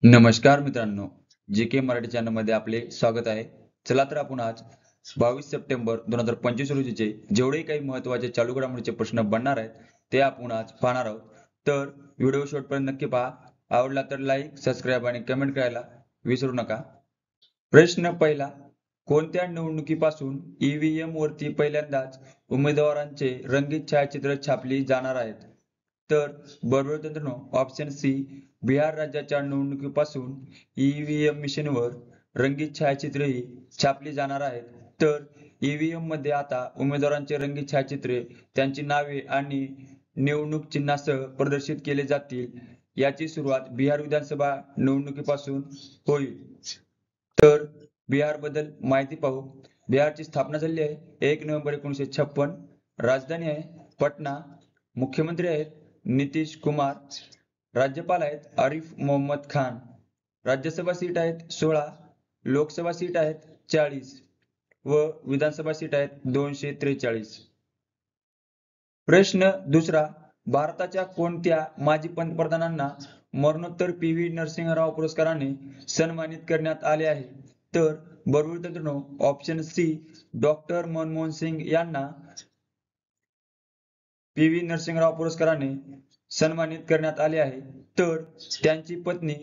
नमस्कार मित्रांनो, जी.के. मराठी चॅनलमध्ये आपले स्वागत आहे. चला तर आपण आज 22 सप्टेंबर 2025 रोजीचे जेवढे काही महत्त्वाचे चालू घडामोडीचे प्रश्न बनणार आहेत, ते आपण आज पाहणार आहोत. तर व्हिडिओ शेवटपर्यंत नक्की पहा. आवडला तर लाईक, सबस्क्राईब आणि कमेंट करायला विसरू नका. प्रश्न पहिला, कोणत्या निवडणुकीपासून ईव्हीएम वरती पहिल्यांदाच उमेदवारांचे रंगीत छायाचित्र छापली जाणार आहेत? तर बरोबर मित्रांनो, ऑप्शन सी, बिहार राज्याच्या निवडणुकीपासून ईव्हीएम मशीनवर रंगीत छायाचित्रेही छापली जाणार आहेत. तर ईव्हीएम मध्ये आता उमेदवारांचे रंगीत छायाचित्रे, त्यांची नावे आणि निवडणूक चिन्हासह प्रदर्शित केले जातील. याची सुरुवात बिहार विधानसभा निवडणुकीपासून होईल. तर बिहार बद्दल माहिती पाहू. बिहारची स्थापना झाली आहे 1 नोव्हेंबर 1956. राजधानी आहे पटना. मुख्यमंत्री आहेत नितीश कुमार. राज्यपाल आहेत आरिफ मोहम्मद खान. राज्यसभा सीट आहेत 16, लोकसभा सीट आहेत 40 व विधानसभा सीट आहेत 243. प्रश्न दुसरा, भारताच्या कोणत्या माजी पंतप्रधानांना मरणोत्तर पी.व्ही. नरसिंहराव पुरस्काराने सन्मानित करण्यात आले आहे? तर बरोबर मित्रांनो, option C, doctor Manmohan Singh यांना पी.व्ही. नरसिंहराव पुरस्काराने सन्मानित करण्यात आले आहे. तर त्यांची पत्नी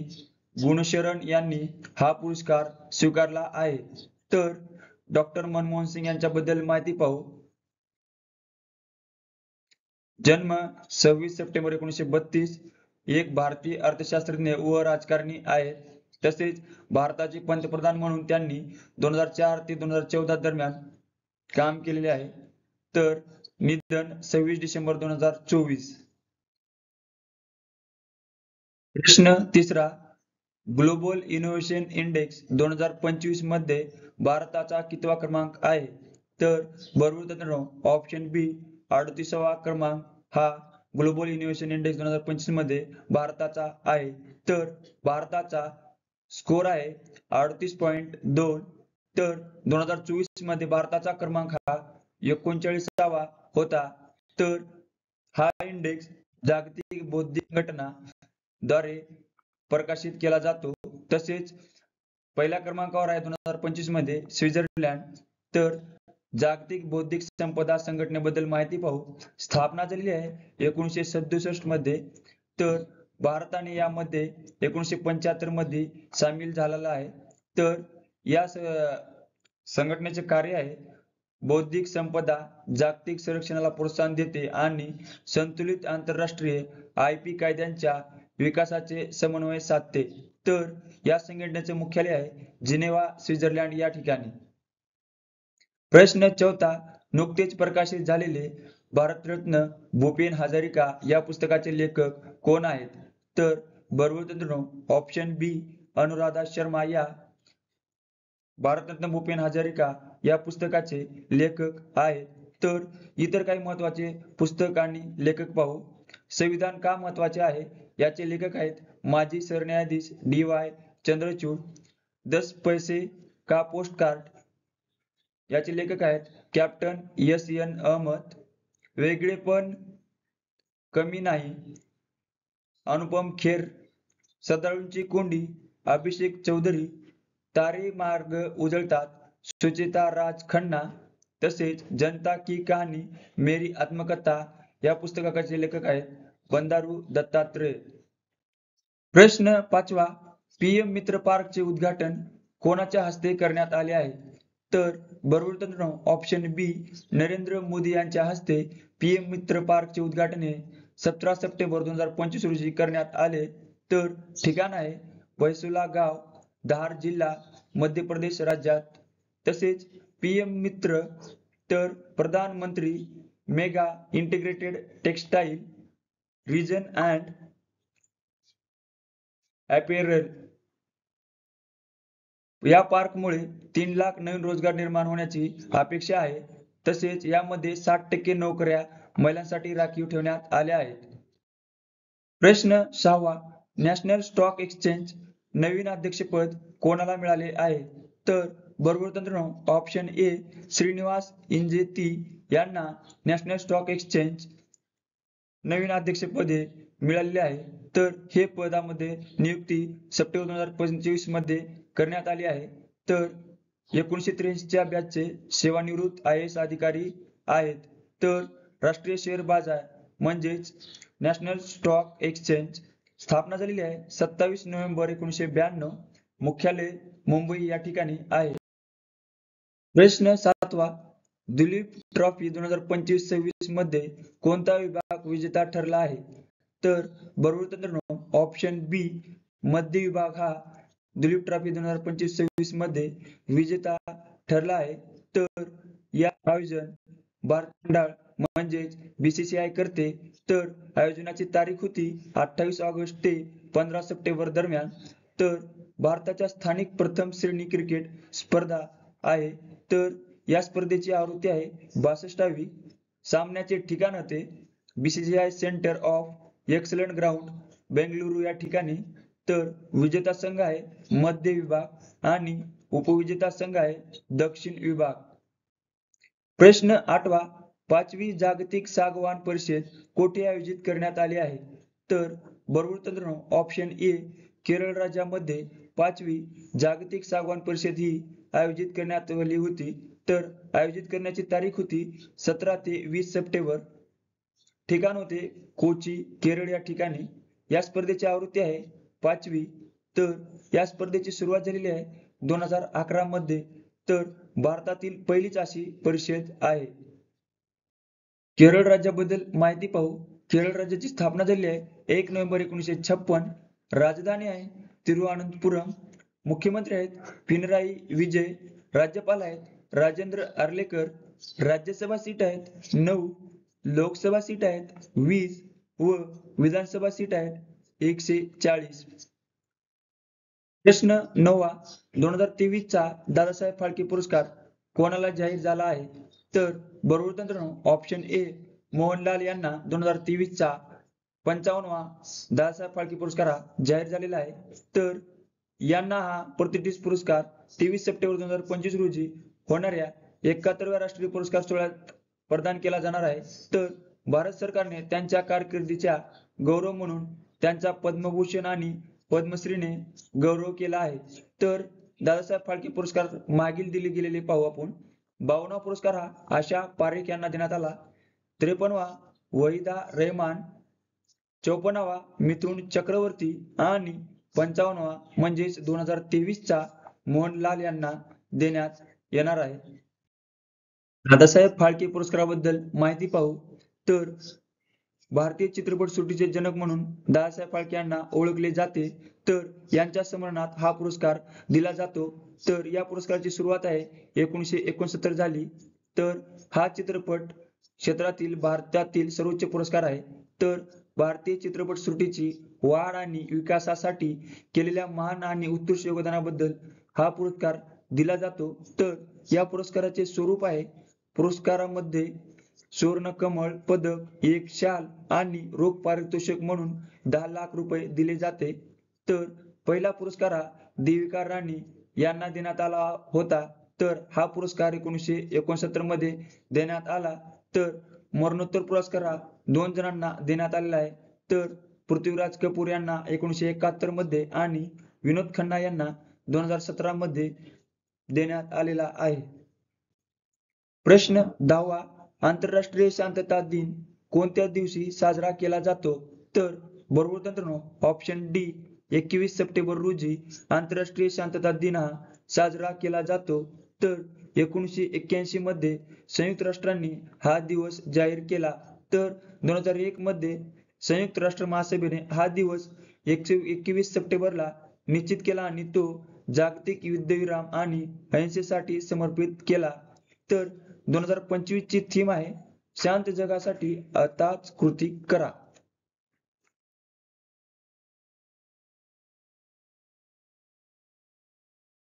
गुणशरण यांनी हा पुरस्कार स्वीकारला आहे. तर डॉक्टर मनमोहन सिंग यांच्याबद्दल माहिती पाहू. जन्म 26 सप्टेंबर 1932. एक भारतीय अर्थशास्त्रज्ञ व राजकारणी आहेत. तसेच भारताचे पंतप्रधान म्हणून त्यांनी 2004 ते 2014 दरम्यान काम केलेले आहे. तर निधन 26 डिसेंबर 2024. प्रश्न तिसरा, ग्लोबल इनोव्हेशन इंडेक्स 2025 मध्ये भारताचा कितवा क्रमांक आहे? तर बरोबर मित्रांनो, ऑप्शन बी, 38वा क्रमांक हा ग्लोबल इनोव्हेशन इंडेक्स 2025 मध्ये भारताचा आहे. तर भारताचा स्कोर आहे 38.2. तर 2024 मध्ये भारताचा क्रमांक हा 39वा होता. तर हा इंडेक्स जागतिक बौद्धिक संघटना द्वारे प्रकाशित केला जातो. तसेच पहिल्या क्रमांकावर आहे 2025 मध्ये स्वित्झर्लंड. तर जागतिक बौद्धिक संपदा संघटनेबद्दल माहिती पाहू. स्थापना झालेली आहे 1967 मध्ये. तर भारताने यामध्ये 1975 मध्ये सामील झालेला आहे. तर या संघटनेचे कार्य आहे बौद्धिक संपदा जागतिक संरक्षणाला प्रोत्साहन देते आणि संतुलित आंतरराष्ट्रीय IP कायद्यांच्या विकासाचे समन्वय साधते. तर या संघटनेचे मुख्यालय आहे जिनेव्हा, स्वित्झर्लंड या ठिकाणी. प्रश्न चौथा, नुकतेच प्रकाशित झालेले भारतरत्न भूपेन हजारिका या पुस्तकाचे लेखक कोण आहेत? तर बरोबर मित्रांनो, ऑप्शन बी, अनुराधा शर्मा या भारतरत्न भूपेन हजारिका या पुस्तकाचे लेखक आहेत. तर इतर काही महत्त्वाचे पुस्तक आणि लेखक पाहू. संविधान का महत्त्वाचे आहे याचे लेखक आहेत माजी सरन्यायाधीश DY चंद्रचूड. 10 पैसे का पोस्टकार्ड याचे लेखक आहेत कॅप्टन SN अहमद. वेगळेपण कमी नाही अनुपम खेर. श्रद्धाळूंची कोंडी अभिषेक चौधरी. तारे मार्ग उजळतात सुचेता राज खन्ना. तसेच जनता की कहाणी मेरी आत्मकथा या पुस्तकाचे लेखक आहेत बंडारू दत्तात्रय. प्रश्न पाचवा, PM मित्र पार्कचे उद्घाटन कोणाच्या हस्ते करण्यात आले आहे? तर बरोबर मित्रांनो, ऑप्शन बी, नरेंद्र मोदी यांच्या हस्ते PM मित्र पार्कचे उद्घाटन हे 17 सप्टेंबर 2025 रोजी करण्यात आले. तर ठिकाण आहे पैसुला गाव, धार जिल्हा, मध्य प्रदेश राज्यात. तसेच PM मित्र तर प्रधानमंत्री mega integrated textile region and apparel. या पार्कमुळे 3 लाख नवीन रोजगार निर्माण होण्याची अपेक्षा आहे. तसेच यामध्ये 60% नोकऱ्या महिलांसाठी राखीव ठेवण्यात आल्या आहेत. प्रश्न सहावा, नॅशनल स्टॉक एक्सचेंज नवीन अध्यक्षपद कोणाला मिळाले आहे? तर बरोबर मित्रांनो, ऑप्शन ए, श्रीनिवास इंजेती यांना नॅशनल स्टॉक एक्सचेंज नवीन अध्यक्षपदे मिळालेले आहे. तर हे पदामध्ये नियुक्ती सप्टेंबर 2025 मध्ये करण्यात आली आहे. तर 1983च्या बॅचचे सेवानिवृत्त IAS अधिकारी आहेत. तर राष्ट्रीय शेअर बाजार म्हणजेच नॅशनल स्टॉक एक्सचेंज स्थापना झालेली आहे 27 नोव्हेंबर 1992. मुख्यालय मुंबई या ठिकाणी आहे. प्रश्न 7वा, दुलीप ट्रॉफी 2025-26 मध्ये कोणता विभाग विजेता ठरला आहे? तर बरोबर मित्रांनो ऑप्शन बी मध्य विभाग हा दुलीप ट्रॉफी 2025-26 मध्ये विजेता ठरला आहे. तर या आयोजन भारतीय मंडळ म्हणजेच BCCI करते. तर आयोजनाची तारीख होती 28 ऑगस्ट ते 15 सप्टेंबर दरम्यान. तर भारताच्या स्थानिक प्रथम श्रेणी क्रिकेट स्पर्धा आहे. तर या स्पर्धेची आवृत्ती आहे 62वी. सामन्याचे ठिकाण होते BCCI centre of excellent ground Bengaluru या ठिकाणी. तर विजेता संघ आहे मध्य विभाग आणि उपविजेता संघ आहे दक्षिण विभाग. प्रश्न 8वा, 5वी जागतिक सागवान परिषद कोठे आयोजित करण्यात आली आहे? तर बरोबर मित्रांनो ऑप्शन ए केरळ राज्यामध्ये 5वी जागतिक सागवान परिषद ही आयोजित करण्यात आली होती. तर आयोजित करण्याची तारीख होती 17 ते 20 सप्टेंबर. ठिकाण होते कोची केरळ या ठिकाणी. या स्पर्धेची आवृत्ती आहे 5वी. तर या स्पर्धेची सुरुवात झालेली आहे 2011 मध्ये. तर भारतातील पहिलीच अशी परिषद आहे. केरळ राज्याबद्दल माहिती पाहू. केरळ राज्याची स्थापना झाली आहे 1 नोव्हेंबर 1956. राजधानी आहे तिरुअनंतपुरम. मुख्यमंत्री आहेत पिनराई विजय. राज्यपाल आहेत राजेंद्र आर्लेकर. राज्यसभा सीट आहेत 9. लोकसभा सीट आहेत 20 व विधानसभा सीट आहेत 140. प्रश्न 9वा, 2023 चा दादासाहेब फाळके पुरस्कार कोणाला जाहीर झाला आहे? तर बरोबर मित्रांनो ऑप्शन ए मोहनलाल यांना 2023 चा 55वा दादासाहेब फाळके पुरस्कार हा जाहीर झालेला आहे. तर यांना हा प्रतिष्ठित पुरस्कार 23 सप्टेंबर 2025 रोजी होणाऱ्या 71व्या राष्ट्रीय पुरस्कार सोहळ्यात प्रदान केला जाणार आहे. तर भारत सरकारने त्यांच्या कारकिर्दीच्या गौरव म्हणून त्यांचा पद्मभूषण आणि पद्मश्रीने गौरव केला आहे. तर दादासाहेब फाळके पुरस्कार मागील दिले गेलेले पाहू आपण. 52वा पुरस्कार हा आशा पारेख यांना देण्यात आला. 53वा वहिदा रहमान. 54वा मिथुन चक्रवर्ती आणि 55वा म्हणजेच 2023 चा मोहनलाल यांना देण्यात येणार आहे. दादासाहेब फाळके पुरस्काराबद्दल माहिती पाहू. तर भारतीय चित्रपट सृष्टीचे जनक म्हणून दादासाहेब फाळके यांना ओळखले जाते. तर यांच्या स्मरणार्थ हा पुरस्कार दिला जातो. तर या पुरस्काराची सुरुवात आहे 1969 झाली. तर हा चित्रपट क्षेत्रातील भारतातील सर्वोच्च पुरस्कार आहे. तर भारतीय चित्रपट सृष्टीची वाढ आणि विकासासाठी केलेल्या महान आणि उत्कृष्ट योगदानाबद्दल हा पुरस्कार दिला जातो. तर या पुरस्काराचे स्वरूप आहे पुरस्कारामध्ये सुवर्ण कमळ पदक, एक शाल आणि रोख पारितोषिक म्हणून 10 लाख रुपये दिले जाते. तर पहिला पुरस्कार हा देविका राणी यांना देण्यात आला होता. तर हा पुरस्कार 1969 मध्ये देण्यात आला. तर मरणोत्तर पुरस्कार हा 2 जणांना देण्यात आलेला आहे. तर पृथ्वीराज कपूर यांना 1971 मध्ये आणि विनोद खन्ना यांना 2017 मध्ये देण्यात आलेला आहे. प्रश्न 10वा, आंतरराष्ट्रीय शांतता दिन कोणत्या दिवशी साजरा केला जातो? तर बरोबर मित्रांनो ऑप्शन डी 21 सप्टेंबर रोजी आंतरराष्ट्रीय शांतता दिन हा साजरा केला जातो. तर 1981 मध्ये संयुक्त राष्ट्रांनी हा दिवस जाहीर केला. तर 2001 मध्ये संयुक्त राष्ट्र महासभेने हा दिवस 21 सप्टेंबरला निश्चित केला आणि तो जागतिक युद्धविराम आणि अहिंसेसाठी समर्पित केला. तर 2025 ची थीम आहे शांत जगासाठी आताच कृती करा.